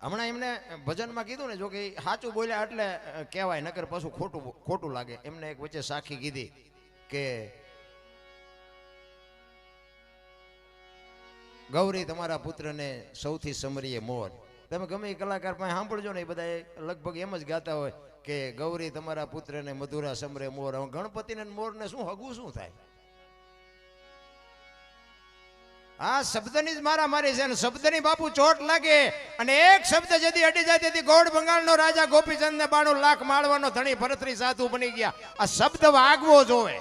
હમણાં એમને ભજનમાં કીધું ને, જો કે સાચું બોલ્યા એટલે કહેવાય, નકર પાછું ખોટું લાગે. એમને એક વચ્ચે સાખી કીધી કે ગૌરી તમારા પુત્રને સૌથી સમરીએ મોર. તમે ગમે એ કલાકાર પાસે સાંભળજો ને, એ બધા લગભગ એમ જ ગાતા હોય કે ગૌરી તમારા પુત્રને મધુરા સમરે મોર. ગણપતિને મોરને શું હગું શું થાય? આ શબ્દની જ મારામારી છે ને, શબ્દની બાપુ ચોટ લાગે અને એક શબ્દ જદી અડી જાય તેથી ગોળ બંગાળનો રાજા ગોપીચંદ ને 92 લાખ માળવાનો ધણી ભરતરી સાધુ બની ગયા. આ શબ્દ વાગવો જોવે.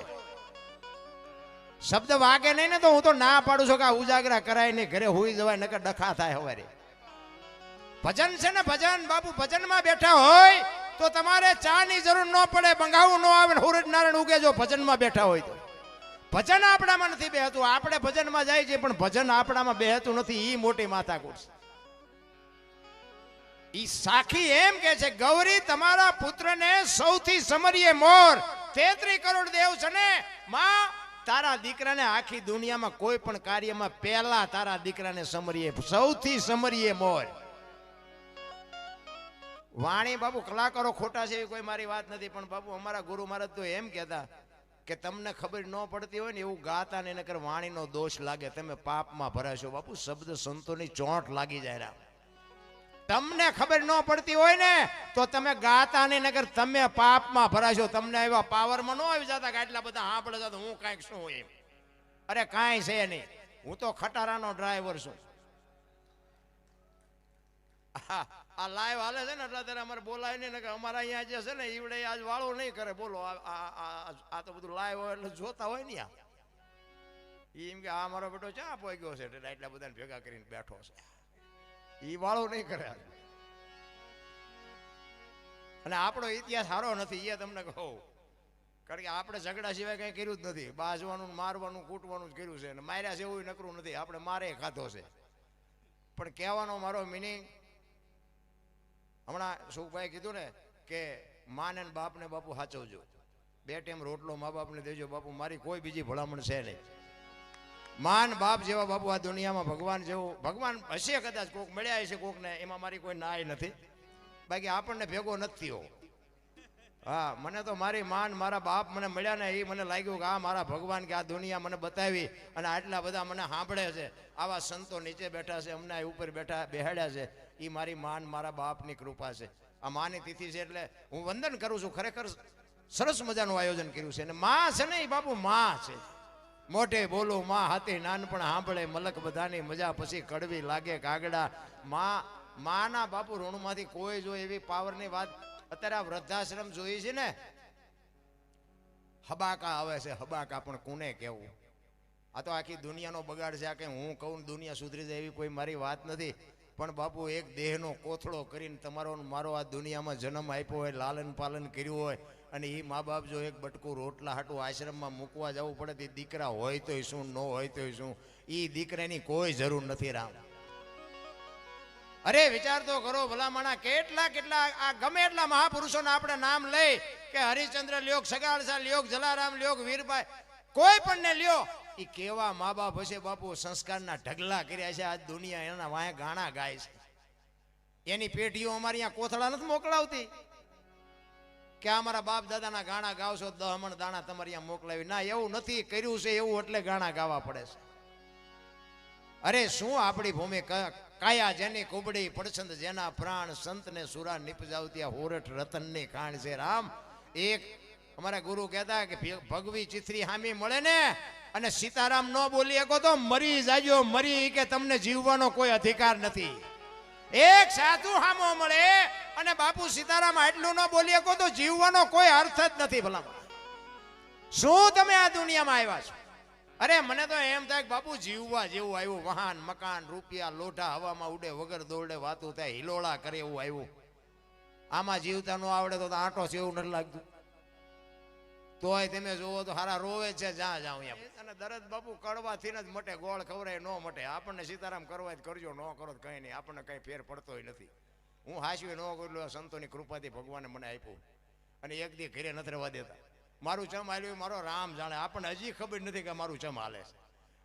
શબ્દ વાગે નહીં ને તો હું તો ના પાડું છું કે આ ઉજાગરા કરાય નહીં, ઘરે હોઈ જવાય, નકર ડખા થાય હવારે. ભજન છે ને ભજન બાપુ, ભજનમાં બેઠા હોય તો તમારે ચા ની જરૂર ન પડે, બંગાવું ન આવે, સૂરજ નારાયણ ઉગે જો ભજનમાં બેઠા હોય તો. ભજન આપણામાં નથી બેહતું, આપણે ભજનમાં જાય છે પણ ભજન આપણામાં બેહતું નથી. ઈ મોટી માથાકૂટ છે. ઈ સાખી એમ કે છે ગૌરી તમારા પુત્રને સૌથી સમરીએ મોર. 33 કરોડ દેવ છે ને માં, તારા દીકરાને આખી દુનિયામાં કોઈ પણ કાર્યમાં પહેલા તારા દીકરાને સમરીએ, સૌથી સમરીએ મોર. વાણી બાપુ કલાકારો ખોટા છે એવી કોઈ મારી વાત નથી, પણ બાપુ અમારા ગુરુ મહારાજ તો એમ કહેતા કે તમને ખબર ન પડતી હોય ને એવું ગાતા ને નકર વાણીનો દોષ લાગે, તમે પાપમાં ભરાશો. બાપુ શબ્દ સંતોની ચોંટ લાગી જાય. તમને ખબર ન પડતી હોય ને તો તમે ગાતા નહીં, નકર તમે પાપમાં ભરાશો. તમને એવા પાવરમાં ન આવી જતા કે આટલા બધા સાંભળે જતા હું કાંઈક શું એમ. અરે કાંઈ છે નહીં, હું તો ખટારાનો ડ્રાઈવર છું. આ લાઈવ હાલે છે ને એટલે ત્યારે અમારે બોલાય નહીં, કે અમારા અહીંયા જે છે ને ઈવડે આજ વાળો નહીં કરે. બોલો આ તો બધું લાઈવ હોય એટલે જોતા હોય ને. એમ કે આ મારો બેટો ચા પોઈ ગયો છે એટલે એટલા બધાને ભેગા કરીને બેઠો છે. ઈ વાળો નહીં કરે. અને આપણો ઇતિહાસ સારો નથી એ તમને કહું, કારણ કે આપણે ઝઘડા સિવાય કઈ કર્યું જ નથી. બાજવાનું, મારવાનું, કૂટવાનું જ કર્યું છે, અને માર્યા છે એવું નકરું નથી. આપણે મારે ખાધો છે. પણ કહેવાનો મારો મિનિંગ, હમણાં સુખભાઈ કીધું ને કે માને બાપને બાપુ સાચવજો, 2 ટાઈમ રોટલો મા બાપને દેજો. બાપુ મારી કોઈ બીજી ભલામણ છે નહીં. માન બાપ જેવા બાપુ આ દુનિયામાં ભગવાન જેવું, ભગવાન હશે કદાચ, કોક મળ્યા હશે કોકને, એમાં મારી કોઈ નાય નથી. બાકી આપણને ભેગો નથી હો. હા, મને તો મારી માન, મારા બાપ મને મળ્યા ને એ મને લાગ્યું કે આ મારા ભગવાન, કે આ દુનિયા મને બતાવી અને આટલા બધા મને સાંભળે છે. આવા સંતો નીચે બેઠા છે, અમને ઉપર બેહાડ્યા છે. એ મારી માન, મારા બાપની કૃપા છે. આ માની તિથિ છે એટલે હું વંદન કરું છું. ખરેખર સરસ મજાનું આયોજન કર્યું છે. અને માં છે ને એ બાપુ માં છે. મોઢે બોલું માં હાથી નાનપણ સાંભળે મલક બધાની મજા પછી કડવી લાગે કાગડા. માના બાપુ ઋણમાંથી કોઈ જો એવી પાવરની વાત. અત્યારે આ વૃદ્ધાશ્રમ જોઈએ છે ને, હબાકા આવે છે. હબાકા પણ કોને કેવું? આ તો આખી દુનિયાનો બગાડ છે. આ કઈ હું કહું દુનિયા સુધરી જાય એવી કોઈ મારી વાત નથી. પણ બાપુ એક દેહનો કોથળો કરીને તમારો મારો આ દુનિયામાં જન્મ આપ્યો હોય, લાલન પાલન કર્યું હોય, અને એ મા બાપ જો એક બટકું રોટલા હાટું આશ્રમમાં મૂકવા જવું પડે, તે દીકરા હોય તોય શું, ન હોય તોય શું, એ દીકરાની કોઈ જરૂર નથી. રામ, અરે વિચાર તો કરો ભલામણા, કેટલા આ ગમે એટલા મહાપુરુષોના આપણે નામ લઈ કે હરિશ્ચંદ્ર લ્યો, સગાળસા લ્યો, જલારામ લ્યો, વીરભાઈ, કોઈ પણ ને લ્યો, એ કેવા મા બાપ હશે બાપુ, સંસ્કારના ઢગલા કર્યા છે. આજ દુનિયા એના વાંહે ગાણા ગાય છે. એની પેઢીઓ અમારી અહીંયા કોથળા નથી મોકલાવતી કે અમારા બાપ દાદાના ગાણા ગાવશો 10 મણ દાણા તમારે અહીંયા મોકલાવી. ના, એવું નથી કર્યું છે એવું એટલે ગાણા ગાવા પડે છે. અરે શું આપણી ભૂમિ, કાયા જેની કુબડી, પડછંદ જેના પ્રાણ, સંતને સુરા નિપજાવતી હોરઠ રતનની ખાણ છે. રામ, એક અમારા ગુરુ કહેતા કે ભગવી ચિત્રી હામી મળે ને અને સીતારામ ન બોલી શકો તો મરી જાજો, મરી, કે તમને જીવવાનો કોઈ અધિકાર નથી. એક સાધુ હામો મળે અને બાપુ સીતારામ આટલું ન બોલી શકો તો જીવવાનો કોઈ અર્થ જ નથી. ભલા શું તમે આ દુનિયામાં આવ્યા છો? અરે મને તો એમ થાય કે બાપુ જીવવા જેવું આવ્યું. વાહન, મકાન, રૂપિયા, લોઢા હવામાં ઉડે, વગર દોડે વાતું થાય, હિલોળા કરે એવું આવ્યું. આમાં જીવતા ન આવડે તો આંટો છે એવું નથી લાગતું. તોય તમે જોવો તો હારા રોવે છે જ્યાં જાવ અહીંયા. અને દરદ બાપુ કડવાથી જ મટે, ગોળ ખવરાય ન મટે. આપણને સીતારામ કરવા જ કરજો, ન કરો તો કઈ નહીં, આપણને કઈ ફેર પડતો નથી. હું હાસવી ન કરેલું, સંતોની કૃપાથી ભગવાને મને આપ્યું. અને એક દી ઘરે નથી રહેવા દેતા. મારું ચમ હાલ્યું મારો રામ જાણે. આપણને હજી ખબર નથી કે મારું ચમ હાલે છે.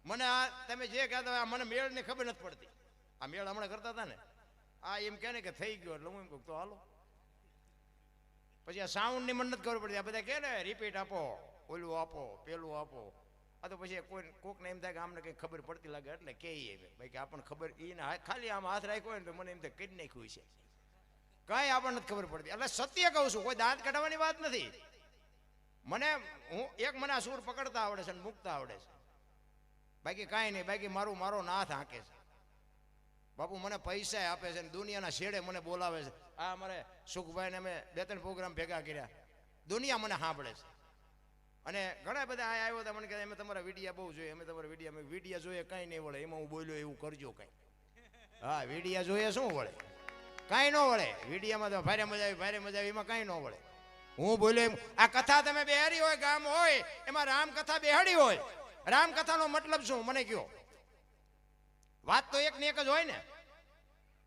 મને આ તમે જે કહેતા હોય મને મેળની ખબર નથી પડતી. આ મેળ હમણાં કરતા હતા ને આ એમ કહે ને કે થઈ ગયો એટલે હું એમ કહું તો હાલો. પછી આ સાઉન્ડની મને નથી ખબર પડતી. આ બધા કહે ને રિપીટ આપો, ઓલું આપો, પેલું આપો. આ તો પછી કોકને એમ થાય કે આમને કંઈ ખબર પડતી લાગે એટલે કહીએ ભાઈ કે આપણને ખબર એને ખાલી આમ હાથ રાખ્યો હોય ને તો મને એમ થાય કરી નાખ્યું છે. કાંઈ આપણને નથી ખબર પડતી. એટલે સત્ય કહું છું, કોઈ દાંત કાઢવાની વાત નથી. મને આ સૂર પકડતા આવડે છે અને મૂકતા આવડે છે, બાકી કાંઈ નહીં. બાકી મારો નાથ હાંકે છે. બાપુ મને પૈસા આપે છે ને દુનિયાના છેડે મને બોલાવે છે. આ અમારે સુખભાઈને અમે 2-3 પ્રોગ્રામ ભેગા કર્યા, દુનિયા મને સાંભળે છે. અને ઘણા બધા આ આવ્યો હતા, મને કહે અમે તમારા વિડીયા બહુ જોઈએ, અમે તમારા વિડીયા જોઈએ. કાંઈ નહીં વળે, એમાં હું બોલ્યો એવું કરજો કાંઈ. હા, વિડીયા જોઈએ શું વળે? કાંઈ ન વળે. વિડીયામાં તો ભારે મજા આવી, એમાં કાંઈ ન વળે. હું બોલ્યો એમ. આ કથા તમે બેહાડી હોય, ગામ હોય, એમાં રામકથા બેહાડી હોય, રામકથાનો મતલબ શું મને કયો? વાત તો એક ને એક જ હોય ને.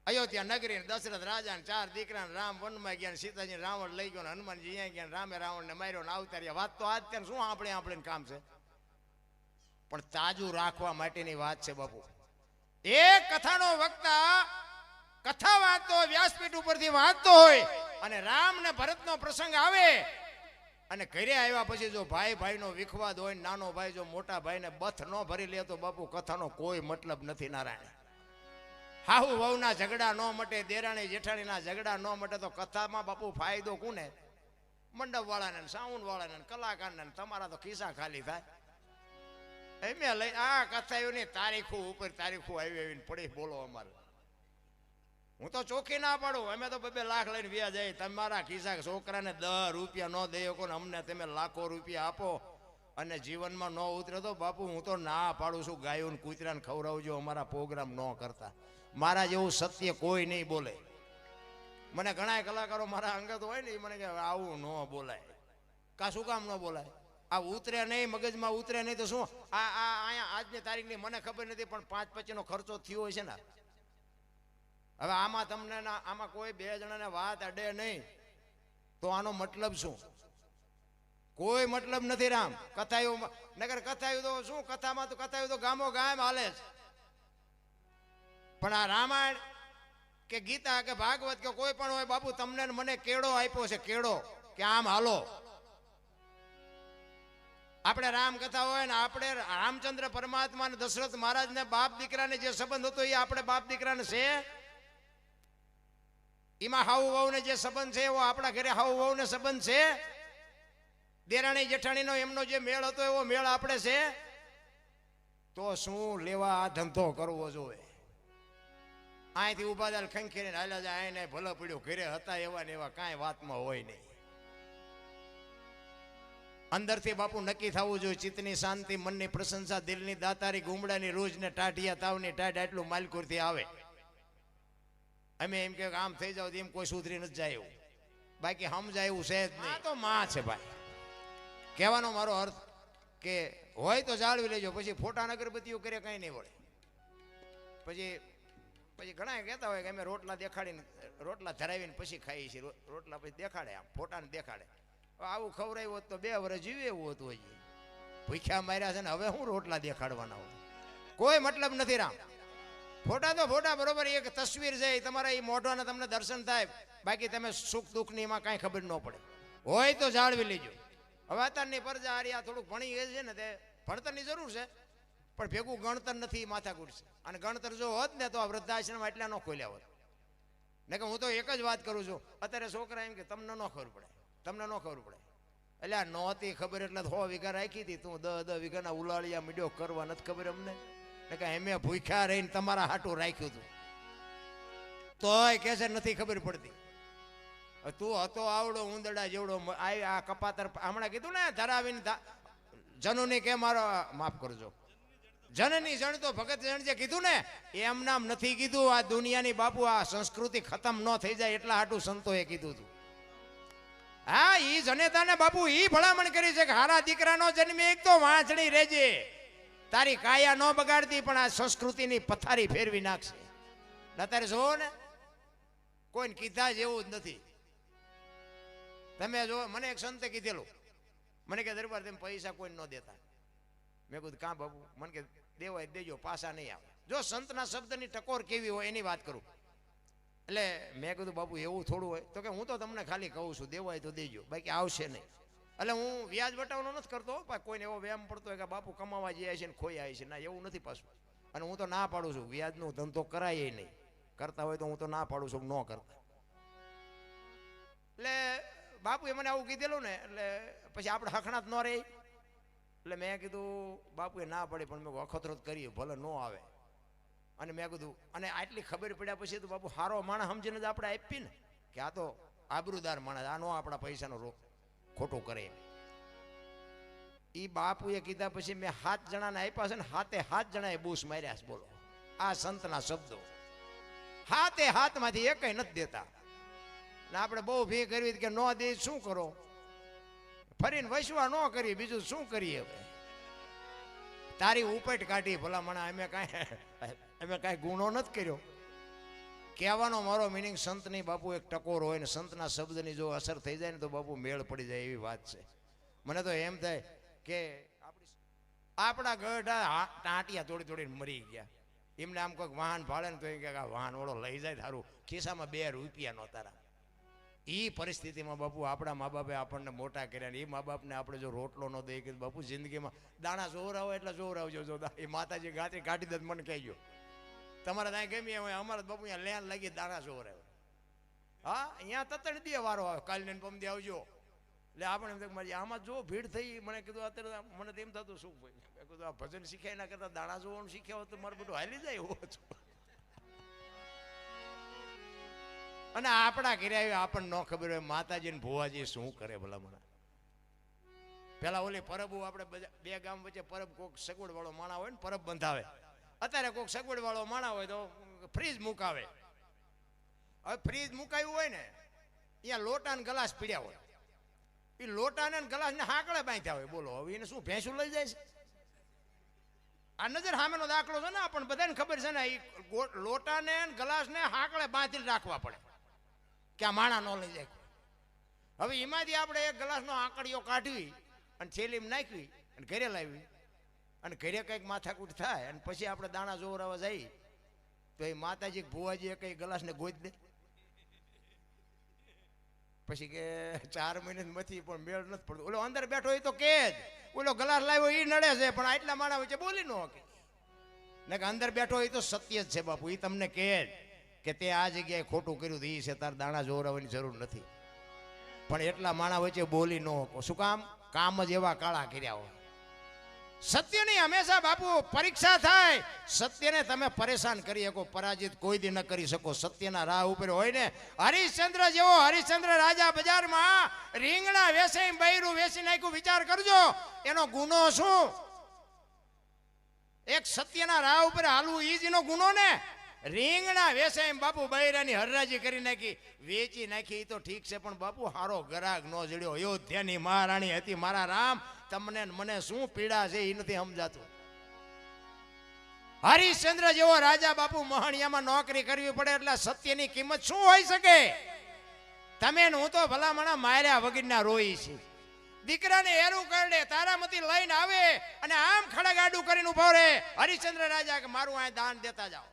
અયોધ્યા નગરી દશરથ રાજા ને 4 દીકરા, રામ વનમાં ગયા, સીતાજી રાવણ લઈ ગયો, હનુમાનજી અહીંયા ગયા, રામે રાવણ ને માર્યો ને અવતાર્યા. વાત તો આજ ત્યાં શું આપણે કામ છે, પણ તાજુ રાખવા માટેની વાત છે બાપુ. એક કથાનો વક્તા કથા વાંચતો હોય, વ્યાસપીઠ ઉપરથી વાંચતો હોય, અને રામ ને ભરતનો પ્રસંગ આવે અને ઘરે આવ્યા પછી જો ભાઈનો વિખવાદ હોય, નાનો ભાઈ જો મોટા ભાઈને બથ ન ભરી લે તો બાપુ કથાનો કોઈ મતલબ નથી. નારાયણ હાહુ વહુના ઝઘડા ન મટે, દેરાણી જેઠાણીના ઝઘડા ન મટે તો કથામાં બાપુ ફાયદો કોને? મંડપ વાળાને, સાઉન્ડ વાળાને, કલાકારને. તમારા તો ખિસ્સા ખાલી થાય. એમે લઈ આ કથાઓની તારીખો ઉપર તારીખો આવીને પડી બોલો અમારે. હું તો ચોખ્ખી ના પાડું. અમે તો 2 લાખ લઈને વ્યા જાય. તમારા ખિસ્સા છોકરાને 10 રૂપિયા ન દઈ શકો ને અમને તમે લાખો રૂપિયા આપો અને જીવનમાં ન ઉતરે તો બાપુ હું તો ના પાડું છું. ગાયોને કૂતરાને ખવડાવજો, અમારા પ્રોગ્રામ ન કરતા. મારા જેવું સત્ય કોઈ નહીં બોલે. મને ઘણા કલાકારો મારા અંગત હોય ને એ મને કે આવું ન બોલાય. શું કામ ન બોલાય? આ ઉતરે નહીં, મગજમાં ઉતરે નહીં તો શું? અહીંયા આજની તારીખની મને ખબર નથી, પણ 5-25નો ખર્ચો થયો હોય છે ને. હવે આમાં તમને આમાં કોઈ 2 જણાને વાત અડે નહીં તો આનો મતલબ શું? કોઈ મતલબ નથી. રામ કથાયું નગર કથાયું તો શું? કથામાં તો કથાયું તો ગામો ગામ હાલે છે, પણ આ રામાયણ કે ગીતા કે ભાગવત કે કોઈ પણ હોય બાપુ, તમને મને કેળો આપ્યો છે, કેળો કે આમ હાલો. આપણે રામકથા હોય ને આપણે રામચંદ્ર પરમાત્મા ને દશરથ મહારાજ ને બાપ દીકરાને જે સંબંધ હતો એ આપણે બાપ દીકરાને છે. એમાં હાઉ વહુ ને જે સંબંધ છે એવો આપણા ઘરે હાઉ વહુ ને સંબંધ છે. દેરાણી જેઠાણીનો એમનો જે મેળ હતો એવો મેળ આપણે છે. તો શું લેવા આ ધંધો કરવો જોઈએ? અહીંથી ઉભા દાલ ખંખેરીને હાલ્યા જાય, આને ભલો પડ્યો, ઘરે હતા એવા ને એવા કાંઈ વાતમાં હોય નહીં. અંદરથી બાપુ નક્કી થવું જોઈએ. ચિત્તની શાંતિ, મનની પ્રશંસા, દિલની દાતારી, ગુમડાની રોજ ને ટાઢિયા તાવની ટાઢ આટલું માલકુરથી આવે. અમે એમ કે આમ થઈ જાવ એમ કોઈ સુધરી નથી જાય એવું, બાકી સમજાય એવું છે જ નહીં. તો માં છે ભાઈ. કહેવાનો મારો અર્થ કે હોય તો જાળવી લેજો. પછી ફોટા અગરબત્તીઓ કરે કાંઈ નહીં વળે. પછી ઘણા કહેતા હોય કે અમે રોટલા દેખાડીને, રોટલા ધરાવીને પછી ખાઈએ છીએ. રોટલા પછી દેખાડે, આમ ફોટાને દેખાડે. આવું ખવડાવ્યું હોત તો 2 વર્ષ જીવે એવું હતું. હજી ભૂખ્યા માર્યા છે ને હવે હું રોટલા દેખાડવાના હોય? કોઈ મતલબ નથી. રામ ફોટા તો ફોટા, બરોબર, એક તસવીર છે, તમારા એ મોઢાને તમને દર્શન થાય, બાકી તમે સુખ દુઃખની એમાં કાંઈ ખબર ન પડે. હોય તો જાળવી લેજો. હવે અત્યારની પ્રજા આ થોડુંક ભણી ગઈ છે ને, તે ભણતરની જરૂર છે, પણ ભેગું ગણતર નથી, માથાકૂટ છે. અને ગણતર જો હોત ને તો આ વૃદ્ધાશ્રમ એટલા ન ખોલ્યા હોત. ને કે હું તો એક જ વાત કરું છું, અત્યારે છોકરા એમ કે તમને ન ખબર પડે, તમને ન ખબર પડે. એટલે આ નહોતી ખબર એટલે 100 વીઘા રાખી હતી, તું 10 વીઘાના ઉલાળિયા મીડિયો કરવા નથી ખબર અમને? કે એમે ભૂખ્યા રહીને તમારા હાટું રાખ્યું હતું, તોય કે છે નથી ખબર પડતી. તું હતો આવડો ઉંદડા જેવડો, આ કપાતર હમણાં કીધું ને ધરાવીને જનુની કે મારો માફ કરજો, જનની જણ તો ભગત જણ જે કીધું ને એમ નામ નથી કીધું. આ દુનિયાની બાપુ આ સંસ્કૃતિ ખતમ ન થઈ જાય એટલા હાટું સંતોએ કીધું હતું. હા, ઈ જનેતાને બાપુ ઈ ભલામણ કરી છે કે હારા દીકરાનો જન્મે એક તો વાંચણી રહેજે, તારી કાયા ન બગાડતી પણ આ સંસ્કૃતિની પથારી ફેરવી નાખશે. અત્યારે જોવો ને કોઈને કીધા જેવું જ નથી. તમે જો, મને એક સંતે કીધેલું, મને કે દરબાર તેમ પૈસા કોઈ ન દેતા. મેં કીધું કાં બાબુ? મને કે દેવાય દેજો, પાછા નહીં આવે. જો સંતના શબ્દની ટકોર કેવી હોય એની વાત કરું. એટલે મેં કીધું બાપુ એવું થોડું હોય તો કે હું તો તમને ખાલી કહું છું દેવાય તો દેજો બાકી આવશે નહીં. એટલે હું વ્યાજ વટાવવાનો નથી કરતો પણ કોઈને એવો વ્યાયામ પડતો હોય કે બાપુ કમાવા જાય છે ને ખોઈ આવે છે, ના એવું નથી પાછું. અને હું તો ના પાડું છું વ્યાજનો ધંધો કરાય નહીં, કરતા હોય તો હું તો ના પાડું છું ન કરતા. એટલે બાપુએ મને આવું કીધેલું ને એટલે પછી આપણે હખણાત ન રહી. એટલે મેં કીધું બાપુએ ના પડે પણ મેં અખતરો કરીએ ભલે ન આવે. અને મેં કીધું અને આટલી ખબર પડ્યા પછી તો બાપુ હારો માણસ સમજીને જ આપણે આપી ને કે આ તો આબરૂદાર માણસ, આ નો આપણા પૈસાનો ખોટું કરે. એ બાપુએ કીધા પછી મેં 7 જણાને આપ્યા છે ને 7 જણાએ બૂસ માર્યા છે. બોલો આ સંતના શબ્દો. 7 માંથી એકય નથી દેતા ને આપણે બહુ ભી કરવી કે ન દે શું કરો, ફરીને વસવા ન કરી, બીજું શું કરીએ. હવે તારી ઉપેટ કાઢી ભલામણા, અમે કાંઈ ગુનો નથી કર્યો. કહેવાનો મારો મિનિંગ સંતની બાપુ એક ટકોર હોય ને સંતના શબ્દની જો અસર થઈ જાય ને તો બાપુ મેળ પડી જાય એવી વાત છે. મને તો એમ થાય કે આપણા ગઢા ટાંટિયા તોડીને મરી ગયા. એમને આમ કોઈક વાહન ભાડે ને તો એ કે આ વાહન વાળો લઈ જાય તારું ખિસ્સામાં 2 રૂપિયા નો તારા. એ પરિસ્થિતિમાં બાપુ આપણા મા બાપે આપણને મોટા કર્યા ને એ મા બાપને આપણે જો રોટલો ન દઈએ કે બાપુ જિંદગીમાં દાણા જોરાવો એટલે જોરાવજો. જો એ માતાજી ગાંઠી કાઢી દે મને કહેજો તમારે ત્યાં ગમી હોય, અમારે બાપુ અહીંયા લેન લાગી દાણા જોરાવે. હા અહીંયા તતડી દે વારો આવે કાલને પમદી આવજો. એટલે આપણે એમ મારી આમાં જો ભીડ થઈ મને કીધું અત્યારે મને તેમ થતું શું ભાઈ મેં કીધું આ ભજન શીખ્યા એના કરતાં દાણા જોવાનું શીખ્યા હોત તો મારું બધું હાલી જાય એવું હતું. અને આપણા કર્યા આપણને ન ખબર હોય માતાજી ને ભુવાજી શું કરે ભલામણ. પેલા ઓલી પરબ આપણે 2 ગામ વચ્ચે પરબ કોઈક સગવડ વાળો માણા હોય ને પરબ બંધાવે. અત્યારે કોઈક સગવડ વાળો માણા હોય તો ફ્રીજ મુકાવે. હવે ફ્રીજ મુકાયું હોય ને અહીંયા લોટા ને ગ્લાસ પીડ્યા હોય, એ લોટા ને ગ્લાસ ને હાકડે બાંધ્યા હોય. બોલો હવે એને શું ભેંસું લઈ જાય છે? આ નજર સામેનો દાખલો છે ને આપણને બધાને ખબર છે ને. એ લોટા ને ગ્લાસ ને હાકડે બાંધીને રાખવા પડે કે આ માણા ન લઈ જાય. હવે એમાંથી આપણે એક ગ્લાસનો આંકડીઓ કાઢવી અને થેલીમાં નાખવી અને ઘરે લાવી અને ઘરે કંઈક માથાકૂટ થાય અને પછી આપણે દાણા જોવરાવા જઈએ તો એ માતાજી ભુવાજી કઈ ગ્લાસને ગોઈ દે. પછી કે 4 મહિને મથી પણ મેળ નથી પડતો. ઓલો અંદર બેઠો હોય તો કે જ ઓલો ગ્લાસ લાવ્યો એ નડે છે પણ આટલા માણા વચ્ચે બોલી ન શકે ને કે અંદર બેઠો હોય તો સત્ય જ છે બાપુ. એ તમને કહે જ કે તે આ જગ્યાએ ખોટું કર્યું તો એ છે તાર દાણા જોરાવાની જરૂર નથી. પણ એટલા માણા વચ્ચે બોલી ન શકો. શું કામ? કામ જ એવા કાળા કર્યા હોય. સત્યની હંમેશા બાપુ પરીક્ષા થાય. સત્યને તમે પરેશાન કરી શકો, પરાજિત કોઈ દી ન કરી શકો. સત્યના રાહ ઉપર હોય ને હરિશ્ચંદ્ર જેવો હરિશ્ચંદ્ર રાજા બજારમાં રીંગણા વેસે બૈરું વેસી નાખ્યું. વિચાર કરજો એનો ગુનો શું? એક સત્યના રાહ ઉપર હાલવું ઈ જ એનો ગુનો ને. રીંગણા વેસે એમ બાપુ બૈરાની હરરાજી કરી નાખી, વેચી નાખી તો ઠીક છે પણ બાપુ હારો ગરાગ નો જડ્યો. અયોધ્યાની મહારાણી હતી મારા રામ. તમને મને શું પીડા છે એ નથી સમજાતું. હરિશ્ચંદ્ર જેવો રાજા બાપુ મહાણિયામાં નોકરી કરવી પડે એટલે સત્યની કિંમત શું હોઈ શકે? તમે હું તો ભલામણા માર્યા વગરના રોઈ છે. દીકરાને એરું કરડે તારામતી લઈને આવે અને આમ ખડગાડું કરીને ઉભો રહે. હરિશ્ચંદ્ર રાજા કે મારું આ દાન દેતા જાઓ.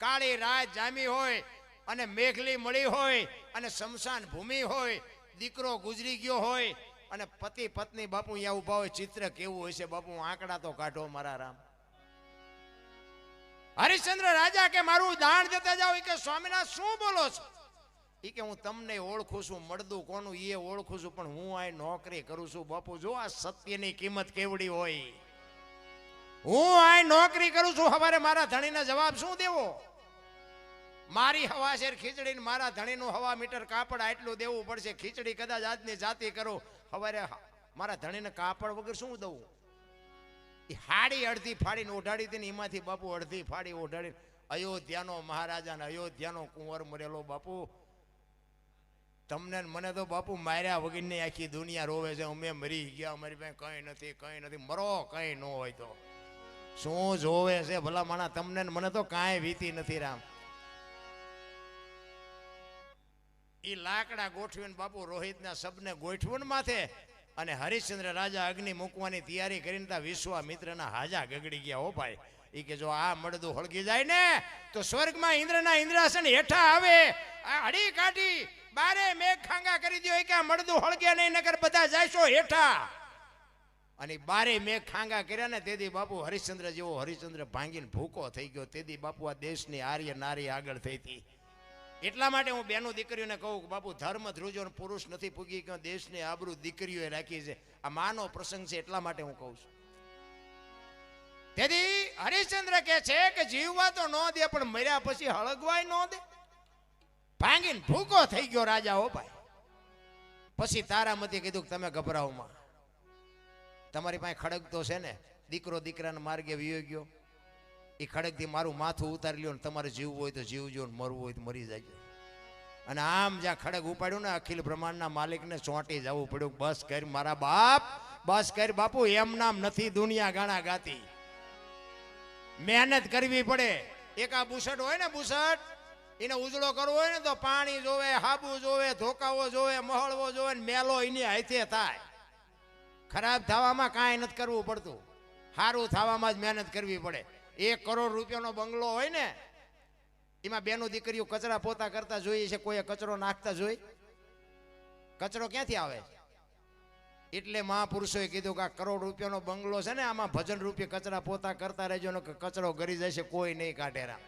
કાળી રાત જામી હોય અને મેઘલી મળી હોય અને શમશાન ભૂમિ હોય, દીકરો ગુજરી ગયો હોય અને પતિ પત્ની બાપુ અહીંયા ઉભા હોય. ચિત્ર કેવું હોય છે બાપુ? આંકડા તો કાઢો મારા રામ. હરિશ્ચંદ્ર રાજા કે મારું દાન દેતા જાઓ. કે સ્વામિનાથ શું બોલો છો? એ કે હું તમને ઓળખું છું, મળદું કોનું એ ઓળખું છું પણ હું આ નોકરી કરું છું. બાપુ જો આ સત્યની કિંમત કેવડી હોય. હું આ નોકરી કરું છું, સવારે મારા ધણીને જવાબ શું દેવો? મારી હવા શેર ખીચડી ને મારા ધણીનું હવા મીટર કાપડ આટલું દેવું પડશે. ખીચડી કદાચ આજની જાતિ કરો, સવારે મારા ધણીને કાપડ વગર શું દઉં? એ હાડી અડધી ફાડીને ઓઢાડી હતી ને એમાંથી બાપુ અડધી ફાડી ઓઢાડી. અયોધ્યાનો મહારાજા ને અયોધ્યાનો કુંવર મરેલો બાપુ. તમને મને તો બાપુ માર્યા વગરની આખી દુનિયા રોવે છે. અમે મરી ગયા, અમારી પાસે કઈ નથી, કઈ નથી. મરો કઈ ન હોય તો શું જોવે છે ભલા માણા? તમને મને તો કાંઈ વીતી નથી રામ. એ લાકડા ગોઠવીને બાપુ રોહિતના શબ્દને ગોઠવું માથે અને હરિશ્ચંદ્ર રાજા અગ્નિ મૂકવાની તૈયારી કરીને વિશ્વામિત્રના હાજા ગગડી ગયા. હો ભાઈ એ કે જો આ મળદું હળગી જાય ને તો સ્વર્ગમાં ઇન્દ્રના ઇન્દ્રાસન હેઠા આવે. આ હળી કાઢી બારે મેઘ ખાંગા કરી દો કે આ મળદું હળગે નહીં, નકર બધા જાયશો હેઠા. અને બારે મેઘ ખાંગા કર્યા ને તેથી બાપુ હરિશ્ચંદ્ર જેવો હરિશ્ચંદ્ર ભાંગીને ભૂકો થઈ ગયો. તેથી બાપુ આ દેશની આર્ય નારી આગળ થઈ હતી. એટલા માટે હું બેનો દીકરીઓને કહું કે બાપુ ધર્મ ધ્રુજો પુરુષ નથી પૂગી ગયો, દેશની આબરૂ દીકરીઓએ રાખી છે. આ માનો પ્રસંગ છે એટલા માટે હું કહું છું. તેથી હરિશ્ચંદ્ર કહે છે કે જીવવા તો ન દે પણ મર્યા પછી હળગવાય ન દે. ભાંગીને ભૂકો થઈ ગયો રાજા હો ભાઈ. પછી તારામતી કીધું કે તમે ગભરાવમાં, તમારી પાસે ખડગ તો છે ને, દીકરો દીકરાના માર્ગે વિયો ગયો, એ ખડગથી મારું માથું ઉતારી લ્યો ને તમારે જીવવું હોય તો જીવજો ને મરવું હોય તો મરી જાય. અને આમ જ્યાં ખડગ ઉપાડ્યું ને અખિલ બ્રહ્માંડના માલિકને ચોંટી જવું પડ્યું. બસ કર મારા બાપ, બસ કર બાપુ, એમ નામ નથી દુનિયા ગાણા ગાતી, મહેનત કરવી પડે. એક આ બુસટ હોય ને, બુસટ એને ઉજળો કરવો હોય ને તો પાણી જોવે, હાબુ જોવે, ધોકાવો જોવે, મહળવો જોવે ને મેલો એની હાથે થાય. ખરાબ થવામાં કાંઈ નથી કરવું પડતું, સારું થવામાં જ મહેનત કરવી પડે. 1 કરોડ રૂપિયાનો બંગલો હોય ને, એમાં બેનો દીકરીઓ કચરા પોતા કરતા જોઈએ છે, કોઈ કચરો નાખતા જોઈ? કચરો ક્યાંથી આવે? એટલે મહાપુરુષોએ કીધું કે આ 1 કરોડ રૂપિયાનો બંગલો છે ને, આમાં ભજન રૂપિયા કચરા પોતા કરતા રહેજો ને કચરો ગરી જાય છે, કોઈ નહીં કાઢેરા.